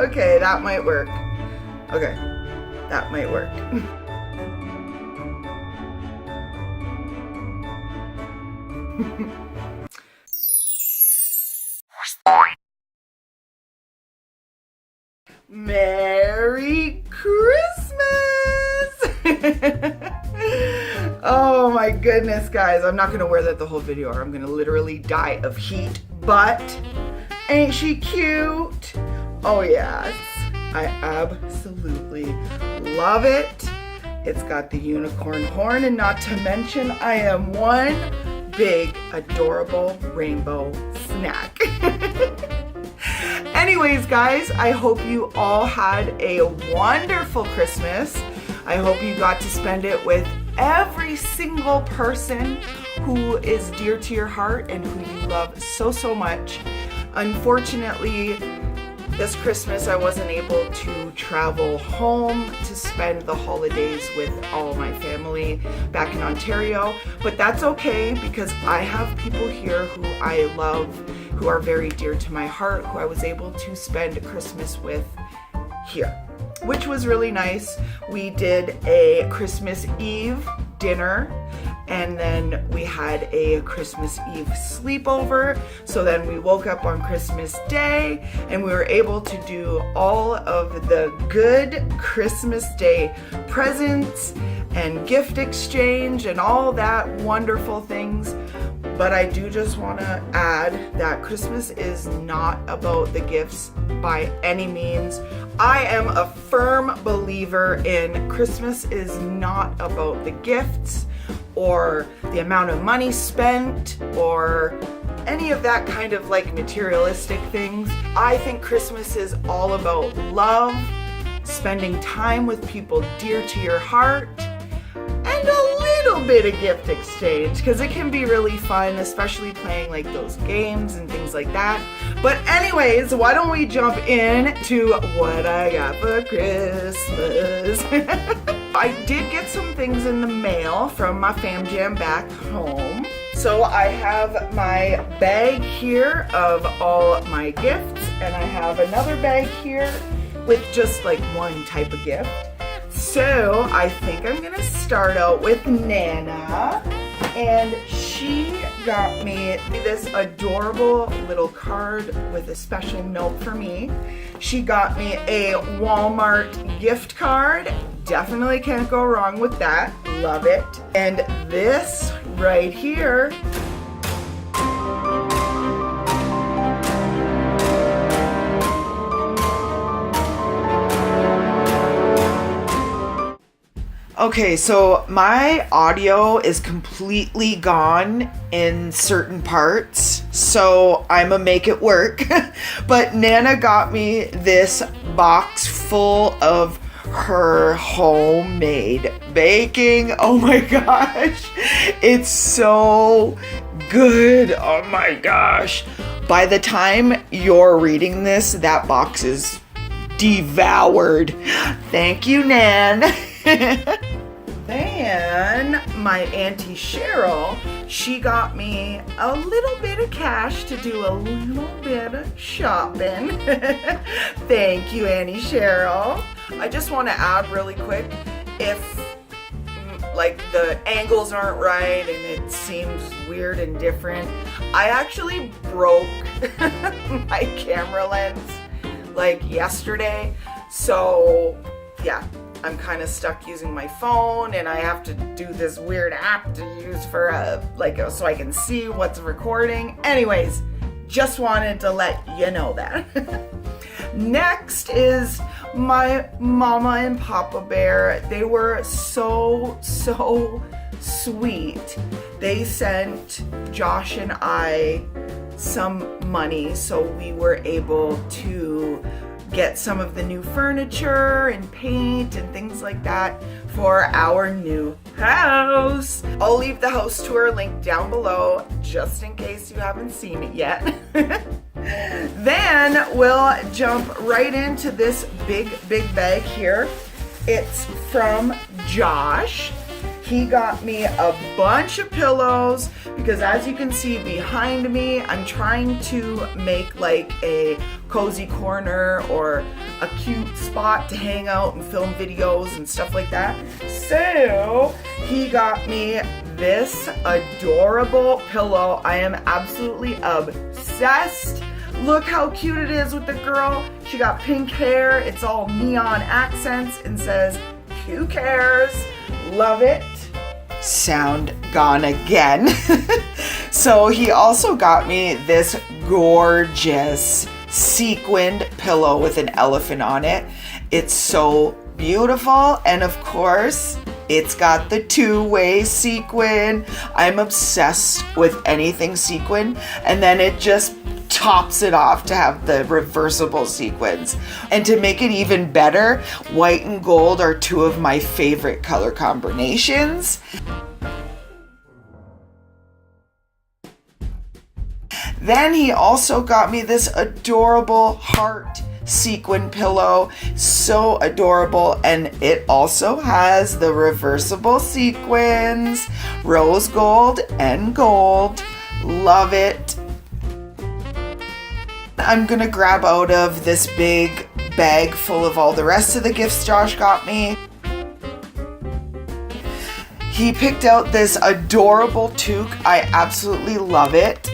Okay, that might work. Okay, that might work. Merry Christmas! Oh my goodness, guys. I'm not gonna wear that the whole video or I'm gonna literally die of heat, but ain't she cute? Oh yes, I absolutely love it. It's got the unicorn horn, and not to mention I am one big adorable rainbow snack. Anyways, guys, I hope you all had a wonderful Christmas. I hope you got to spend it with every single person who is dear to your heart and who you love so, so much. Unfortunately, this Christmas I wasn't able to travel home to spend the holidays with all my family back in Ontario, but that's okay because I have people here who I love, who are very dear to my heart, who I was able to spend Christmas with here, which was really nice. We did a Christmas Eve dinner, and then we had a Christmas Eve sleepover. So then we woke up on Christmas Day and we were able to do all of the good Christmas Day presents and gift exchange and all that wonderful things. But I do just want to add that Christmas is not about the gifts by any means. I am a firm believer in Christmas is not about the gifts or the amount of money spent or any of that kind of like materialistic things. I think Christmas is all about love, spending time with people dear to your heart, and a little bit of gift exchange, because it can be really fun, especially playing like those games and things like that. But anyways, why don't we jump in to what I got for Christmas. I did get some things in the mail from my fam jam back home. So I have my bag here of all my gifts, and I have another bag here with just like one type of gift. So I think I'm gonna start out with Nana, and she got me this adorable little card with a special note for me. She got me a Walmart gift card. Definitely can't go wrong with that. Love it. And this right here . Okay, so my audio is completely gone in certain parts, so I'ma make it work. But Nana got me this box full of her homemade baking. Oh my gosh, it's so good. Oh my gosh. By the time you're reading this, that box is devoured. Thank you, Nan. Then my Auntie Cheryl, she got me a little bit of cash to do a little bit of shopping. Thank you, Auntie Cheryl. I just want to add really quick, if like the angles aren't right and it seems weird and different, I actually broke my camera lens like yesterday, so yeah, I'm kind of stuck using my phone, and I have to do this weird app to use for so I can see what's recording. Anyways, just wanted to let you know that. Next is my Mama and Papa Bear. They were so sweet. They sent Josh and I some money, so we were able to get some of the new furniture and paint and things like that for our new house. I'll leave the house tour link down below just in case you haven't seen it yet. Then we'll jump right into this big bag here. It's from Josh. he got me a bunch of pillows because as you can see behind me, I'm trying to make like a cozy corner or a cute spot to hang out and film videos and stuff like that. So he got me this adorable pillow. I am absolutely obsessed. Look how cute it is with the girl. She got pink hair. It's all neon accents and says, "Who cares?" Love it. Sound gone again. So he also got me this gorgeous sequined pillow with an elephant on it. It's so beautiful, and of course it's got the two-way sequin. I'm obsessed with anything sequin, and then it just tops it off to have the reversible sequins. And to make it even better, white and gold are two of my favorite color combinations. Then he also got me this adorable heart sequin pillow. So adorable, and it also has the reversible sequins, rose gold and gold. Love it. I'm gonna grab out of this big bag full of all the rest of the gifts Josh got me. He picked out this adorable toque. I absolutely love it.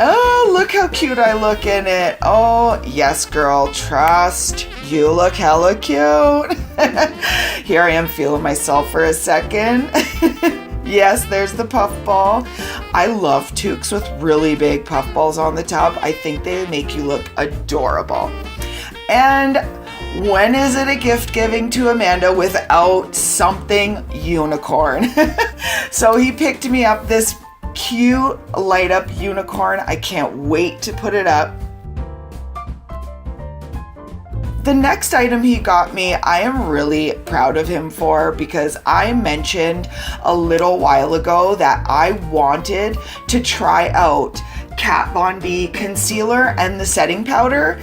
Oh, look how cute I look in it. Oh, yes, girl, trust. You look hella cute. Here I am feeling myself for a second. Yes, there's the puffball. I love toques with really big puffballs on the top. I think they make you look adorable. And when is it a gift giving to Amanda without something unicorn? So he picked me up this cute light up unicorn. I can't wait to put it up. The next item he got me, I am really proud of him for, because I mentioned a little while ago that I wanted to try out Kat Von D concealer and the setting powder.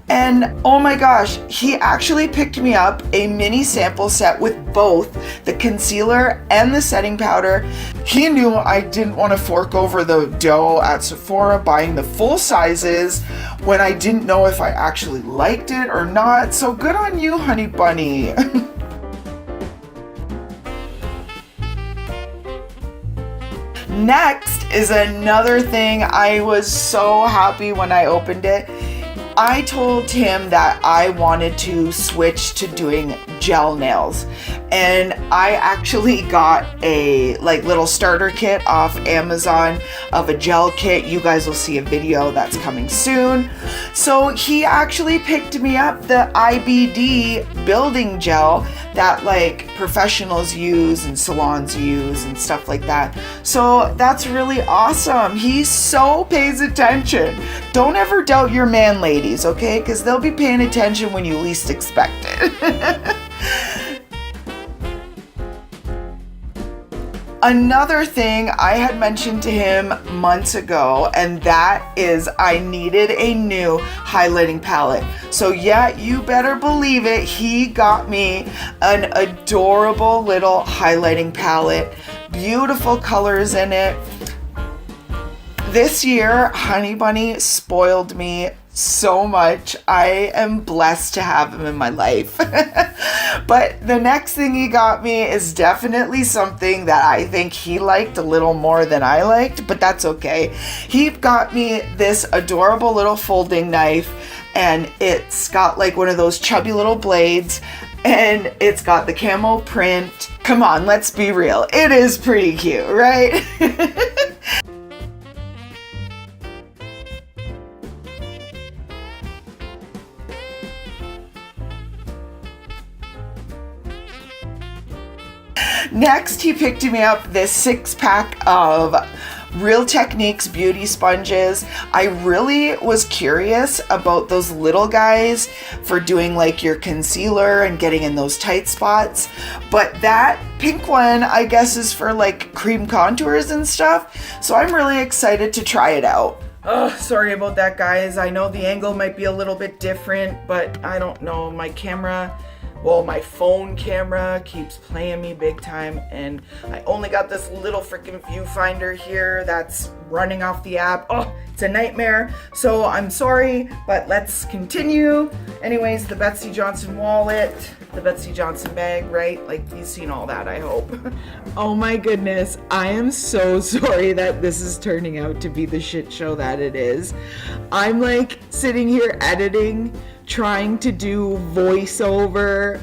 And oh my gosh, he actually picked me up a mini sample set with both the concealer and the setting powder. He knew I didn't want to fork over the dough at Sephora buying the full sizes when I didn't know if I actually liked it or not. So good on you, honey bunny. Next is another thing. I was so happy when I opened it. I told him that I wanted to switch to doing gel nails, and I actually got a little starter kit off Amazon of a gel kit. You guys will see a video that's coming soon. So he actually picked me up the IBD building gel that professionals use and salons use and stuff like that. So that's really awesome. He so pays attention. Don't ever doubt your man, ladies, okay? Because they'll be paying attention when you least expect it. Another thing I had mentioned to him months ago, and that is I needed a new highlighting palette. So yeah, you better believe it, he got me an adorable little highlighting palette. Beautiful colors in it. This year, Honey Bunny spoiled me so much. I am blessed to have him in my life. But the next thing he got me is definitely something that I think he liked a little more than I liked, but that's okay. He got me this adorable little folding knife, and it's got one of those chubby little blades, and it's got the camo print. Come on, let's be real. It is pretty cute, right? Next, he picked me up this 6-pack of Real Techniques beauty sponges. I really was curious about those little guys for doing your concealer and getting in those tight spots, but that pink one I guess is for cream contours and stuff, so I'm really excited to try it out. Oh, sorry about that, guys. I know the angle might be a little bit different, but I don't know, my camera Well, my phone camera keeps playing me big time, and I only got this little freaking viewfinder here that's running off the app. Oh, it's a nightmare. So I'm sorry, but let's continue. Anyways, the Betsy Johnson wallet, the Betsy Johnson bag, right? Like, you've seen all that, I hope. Oh my goodness, I am so sorry that this is turning out to be the shit show that it is. I'm like sitting here editing, trying to do voiceover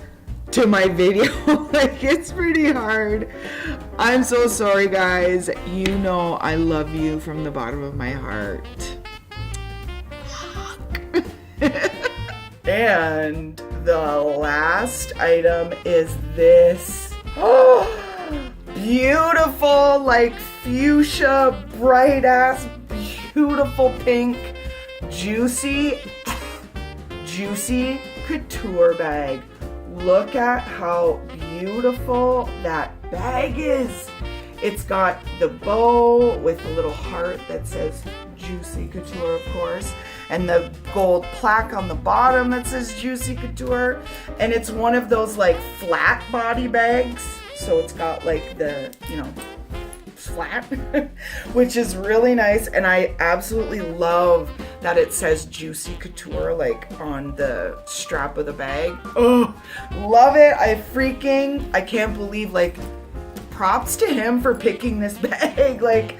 to my video. Like, it's pretty hard. I'm so sorry, guys. You know I love you from the bottom of my heart. And the last item is this. Oh, beautiful, like fuchsia, bright ass, beautiful pink, juicy couture bag. Look at how beautiful that bag is. It's got the bow with a little heart that says Juicy Couture, of course, and the gold plaque on the bottom that says Juicy Couture. And it's one of those like flat body bags. So it's got like the, you know, flat, which is really nice. And I absolutely love that it says Juicy Couture like on the strap of the bag. Oh, love it. I can't believe, like, props to him for picking this bag. Like,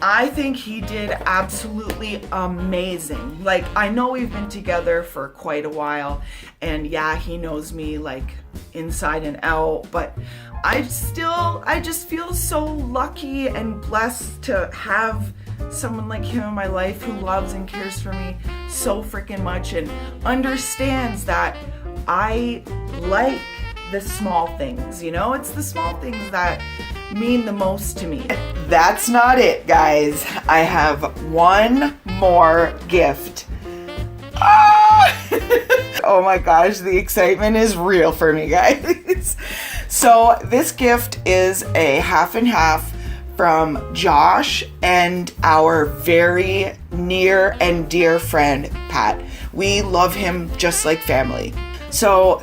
I think he did absolutely amazing. Like, I know we've been together for quite a while, and yeah, he knows me like inside and out, but I just feel so lucky and blessed to have someone like him in my life who loves and cares for me so freaking much and understands that I like the small things, you know? It's the small things that mean the most to me. That's not it, guys. I have one more gift. Ah! Oh my gosh, the excitement is real for me, guys. So this gift is a half and half from Josh and our very near and dear friend, Pat. We love him just like family. So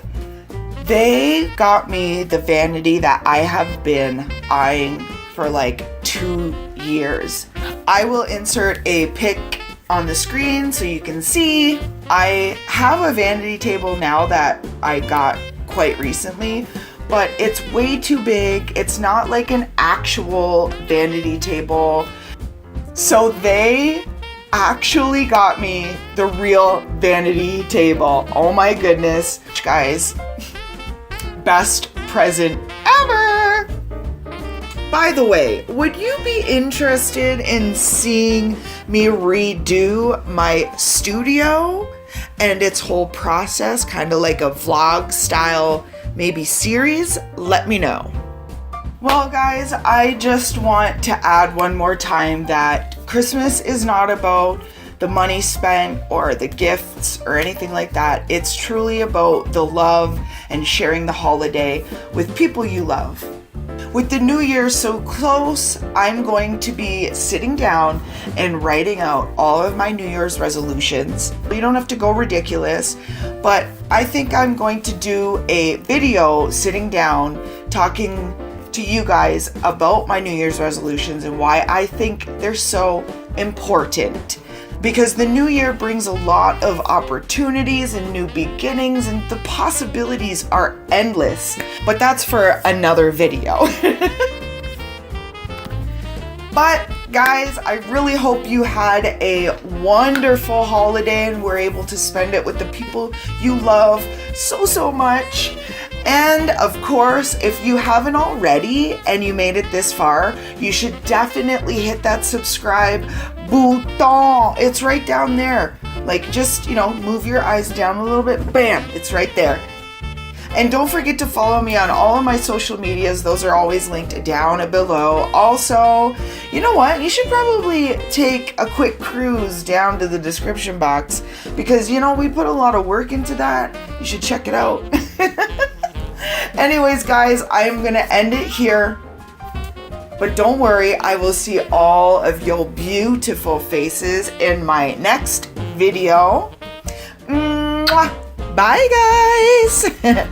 they got me the vanity that I have been eyeing for like 2 years. I will insert a pic on the screen so you can see. I have a vanity table now that I got quite recently, but it's way too big. It's not like an actual vanity table. So they actually got me the real vanity table. Oh my goodness, guys. Best present ever. By the way, would you be interested in seeing me redo my studio and its whole process, kind of like a vlog style maybe series? Let me know. Well, guys, I just want to add one more time that Christmas is not about the money spent or the gifts or anything like that. It's truly about the love and sharing the holiday with people you love. With the new year so close, I'm going to be sitting down and writing out all of my New Year's resolutions. You don't have to go ridiculous, but I think I'm going to do a video sitting down talking to you guys about my New Year's resolutions and why I think they're so important. Because the new year brings a lot of opportunities and new beginnings, and the possibilities are endless. But that's for another video. But guys, I really hope you had a wonderful holiday and were able to spend it with the people you love so much. And of course, if you haven't already and you made it this far, you should definitely hit that subscribe button. It's right down there. Like, just, you know, move your eyes down a little bit. Bam, it's right there. And don't forget to follow me on all of my social medias. Those are always linked down below. Also, you know what? You should probably take a quick cruise down to the description box because, you know, we put a lot of work into that. You should check it out. Anyways, guys, I am going to end it here. But don't worry, I will see all of your beautiful faces in my next video. Mwah! Bye, guys!